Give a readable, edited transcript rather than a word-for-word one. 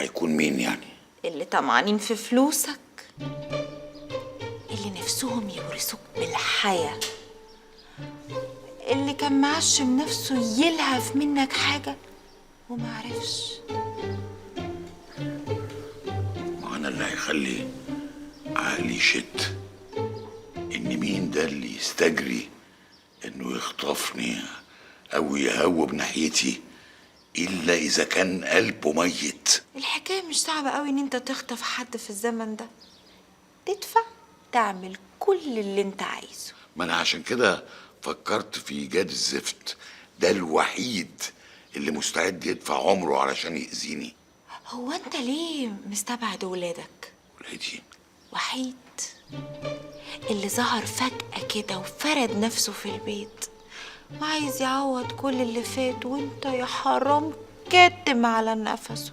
هيكون مين يعني؟ اللي طمعانين في فلوسك، اللي نفسهم يورثوك بالحياة، اللي كان معشم نفسه يلهف منك حاجة ومعرفش. ما انا اللي هيخلي عقلي يشت ان مين ده اللي يستجري انه يخطفني او يهوب ناحيتي الا اذا كان قلبه ميت. الحكاية مش صعبة قوي ان انت تخطف حد في الزمن ده، تدفع تعمل كل اللي انت عايزه. ما انا عشان كده فكرت في ايجاد الزفت ده الوحيد اللي مستعد يدفع عمره علشان يأذيني. هو انت ليه مستبعد ولادك؟ ولادي؟ وحيد اللي ظهر فجأة كده وفرد نفسه في البيت وعايز يعوض كل اللي فات، وانت يا حرام كاتم على نفسه.